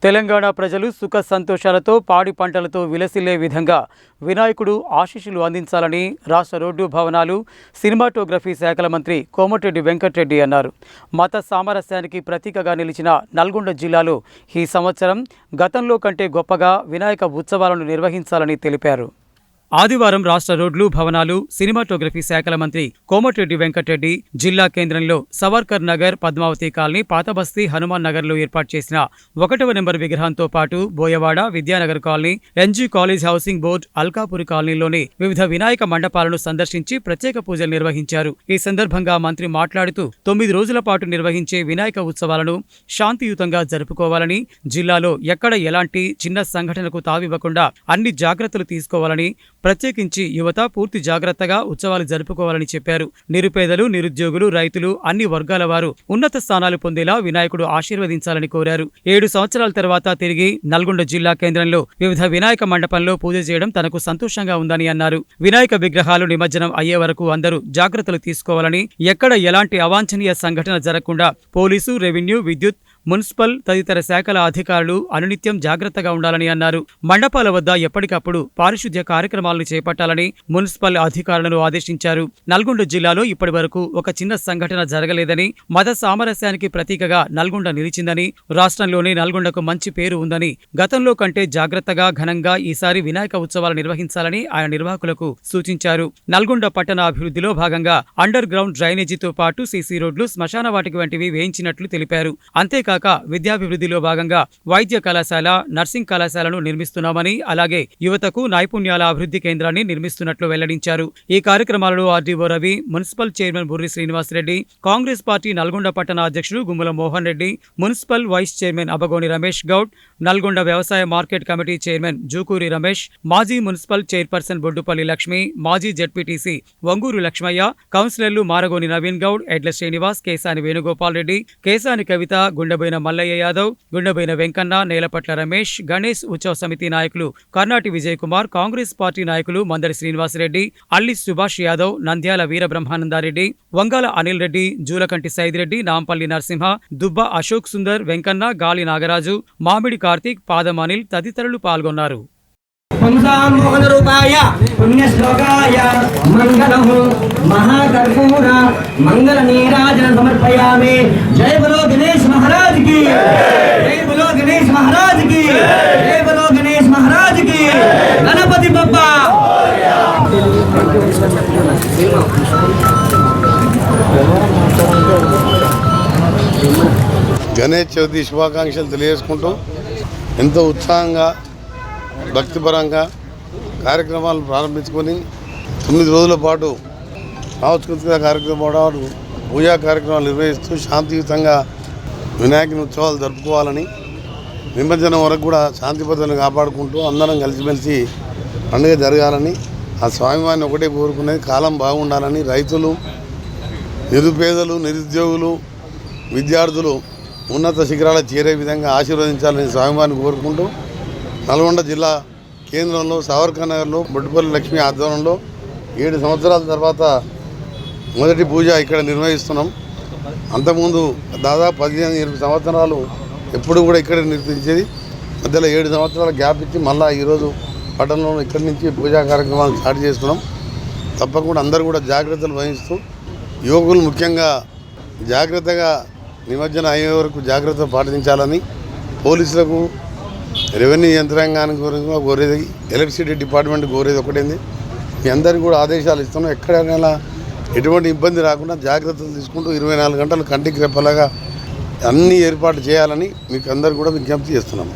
తెలంగాణ ప్రజలు సుఖ సంతోషాలతో పాడి పంటలతో విలసిల్లే విధంగా వినాయకుడు ఆశీస్సులు అందించాలని రాష్ట్ర రోడ్డు భవనాలు సినిమాటోగ్రఫీ శాఖల మంత్రి కోమటిరెడ్డి వెంకటరెడ్డి అన్నారు. మత సామరస్యానికి ప్రతీకగా నిలిచిన నల్గొండ జిల్లాలో ఈ సంవత్సరం గతంలో కంటే గొప్పగా వినాయక ఉత్సవాలను నిర్వహించాలని తెలిపారు. ఆదివారం రాష్ట్ర రోడ్లు భవనాలు సినిమాటోగ్రఫీ శాఖల మంత్రి కోమటిరెడ్డి వెంకటరెడ్డి జిల్లా కేంద్రంలో సవర్కర్ నగర్, పద్మావతి కాలనీ, పాతబస్తీ, హనుమాన్ నగర్లో ఏర్పాటు చేసిన 1వ నెంబర్ విగ్రహంతో పాటు Boyawada, Vidyanagar colony, NG college housing board, Alkapuri కాలనీలోని వివిధ వినాయక మండపాలను సందర్శించి ప్రత్యేక పూజలు నిర్వహించారు. ఈ సందర్భంగా మంత్రి మాట్లాడుతూ 9 రోజుల పాటు నిర్వహించే వినాయక ఉత్సవాలను శాంతియుతంగా జరుపుకోవాలని, జిల్లాలో ఎక్కడ ఎలాంటి చిన్న సంఘటనకు తావివ్వకుండా అన్ని జాగ్రత్తలు తీసుకోవాలని, ప్రత్యేకించి యువత పూర్తి జాగ్రత్తగా ఉత్సవాలు జరుపుకోవాలని చెప్పారు. నిరుపేదలు, నిరుద్యోగులు, రైతులు అన్ని వర్గాల వారు ఉన్నత స్థానాలు పొందేలా వినాయకుడు ఆశీర్వదించాలని కోరారు. 7 సంవత్సరాల తర్వాత తిరిగి నల్గొండ జిల్లా కేంద్రంలో వివిధ వినాయక మండపంలో పూజ చేయడం తనకు సంతోషంగా ఉందని అన్నారు. వినాయక విగ్రహాలు నిమజ్జనం అయ్యే వరకు అందరూ జాగ్రత్తలు తీసుకోవాలని, ఎక్కడ ఎలాంటి అవాంఛనీయ సంఘటన జరగకుండా పోలీసు, రెవెన్యూ, విద్యుత్, మున్సిపల్ తదితర శాఖల అధికారులు అనునిత్యం జాగ్రత్తగా ఉండాలని అన్నారు. మండపాల వద్ద ఎప్పటికప్పుడు పారిశుద్ధ్య కార్యక్రమాలను చేపట్టాలని మున్సిపల్ అధికారులను ఆదేశించారు. నల్గొండ జిల్లాలో ఇప్పటి వరకు ఒక చిన్న సంఘటన జరగలేదని, మత సామరస్యానికి ప్రతీకగా నల్గొండ నిలిచిందని, రాష్ట్రంలోనే నల్గొండకు మంచి పేరు ఉందని, గతంలో కంటే జాగ్రత్తగా ఘనంగా ఈసారి వినాయక ఉత్సవాలు నిర్వహించాలని ఆయన నిర్వాహకులకు సూచించారు. నల్గొండ పట్టణ అభివృద్ధిలో భాగంగా అండర్ గ్రౌండ్ డ్రైనేజీతో పాటు సీసీ రోడ్లు, శ్మశాన వాటిక వంటివి వేయించినట్లు తెలిపారు. అంతేకాక విద్యాభివృద్ధిలో భాగంగా వైద్య కళాశాల, నర్సింగ్ కళాశాలను నిర్మిస్తున్నామని, అలాగే యువతకు నైపుణ్యాల అభివృద్ధి కేంద్రాన్ని నిర్మిస్తున్నట్లు వెల్లడించారు. ఈ కార్యక్రమాలలో RDO Ravi, municipal chairman Burri Srinivasareddy, Congress party Nalgonda పట్టణ అధ్యక్షుడు Gummala Mohan Reddy, municipal vice chairman Abbagoni Ramesh Goud, Nalgonda వ్యవసాయ market committee chairman Jukuri Ramesh, మాజీ మున్సిపల్ చైర్పర్సన్ బొడ్డుపల్లి లక్ష్మి, మాజీ జెడ్పీటీసీ వంగూరు లక్ష్మయ్య, కౌన్సిలర్లు మారగోని నవీన్ గౌడ్, ఎడ్ల శ్రీనివాస్, కేసాని వేణుగోపాల్ రెడ్డి, కేసాని కవిత, గుండెబోయిన మల్లయ్య యాదవ్, గుండెబోయిన వెంకన్న, నేలపట్ల రమేష్, గణేష్ ఉత్సవ సమితి నాయకులు కర్నాటి విజయ్ కుమార్, కాంగ్రెస్ పార్టీ నాయకులు మందరి శ్రీనివాసరెడ్డి, అల్లి సుభాష్ యాదవ్, నంద్యాల వీర బ్రహ్మానందారెడ్డి, వంగాల అనిల్ రెడ్డి, జూలకంటి సైదిరెడ్డి, నాంపల్లి నరసింహ, దుబ్బ అశోక్ సుందర్, వెంకన్న, గాలి నాగరాజు, మామిడి కార్తీక్, పాదం అనిల్ తదితరులు పాల్గొన్నారు. మోహన రూపాయ పుణ్యశ్లోకాయ మంగళం మహాకర్పూర మంగళ నీరాజన సమర్పయామి. జై బలో గణేష్ మహారాజ్ కి, జై బలో గణేష్ మహారాజ్ కి, జై బలో గణేష్ మహారాజ్ కి. గణపతి బప్పా. గణేష్ చవితి శుభాకాంక్షలు తెలియజేసుకుంటూ ఎంతో ఉత్సాహంగా భక్తిపరంగా కార్యక్రమాలు ప్రారంభించుకొని 9 రోజుల పాటు సాంస్కృతిక కార్యక్రమాలు, పూజా కార్యక్రమాలు నిర్వహిస్తూ శాంతియుతంగా వినాయకుని ఉత్సవాలు జరుపుకోవాలని, నిమజ్జనం వరకు కూడా శాంతి భద్రతను కాపాడుకుంటూ అందరం కలిసిమెలిసి పండుగ జరగాలని, ఆ స్వామివారిని ఒకటే కోరుకునేది కాలం బాగుండాలని, రైతులు, నిరుపేదలు, నిరుద్యోగులు, విద్యార్థులు ఉన్నత శిఖరాలకు చేరే విధంగా ఆశీర్వదించాలని స్వామివారిని కోరుకుంటూ నల్గొండ జిల్లా కేంద్రంలో సవర్కర్ నగర్లో బొడ్డుపల్లి లక్ష్మి ఆధ్వర్యంలో 7 సంవత్సరాల తర్వాత మొదటి పూజ ఇక్కడ నిర్వహిస్తున్నాం. అంతకుముందు దాదాపు 15-20 సంవత్సరాలు ఎప్పుడు కూడా ఇక్కడ నిర్వహించేది. మధ్యలో 7 సంవత్సరాల గ్యాప్ ఇచ్చి మళ్ళీ ఈరోజు పట్టణంలో ఇక్కడి నుంచి పూజా కార్యక్రమాలు స్టార్ట్ చేస్తున్నాం. తప్పకుండా అందరూ కూడా జాగ్రత్తలు వహిస్తూ, యువకులు ముఖ్యంగా జాగ్రత్తగా నిమజ్జనం అయ్యే వరకు జాగ్రత్త పాటించాలని, పోలీసులకు, రెవెన్యూ యంత్రాంగానికి కోరేది, ఎలక్ట్రిసిటీ డిపార్ట్మెంట్ కోరేది ఒకటేంది, మీ అందరికీ కూడా ఆదేశాలు ఇస్తున్నాం. ఎక్కడైనా ఎటువంటి ఇబ్బంది రాకుండా జాగ్రత్తలు తీసుకుంటూ 24 గంటలు కంటికి రెప్పలాగా అన్ని ఏర్పాటు చేయాలని మీకు అందరు కూడా విజ్ఞప్తి చేస్తున్నాం.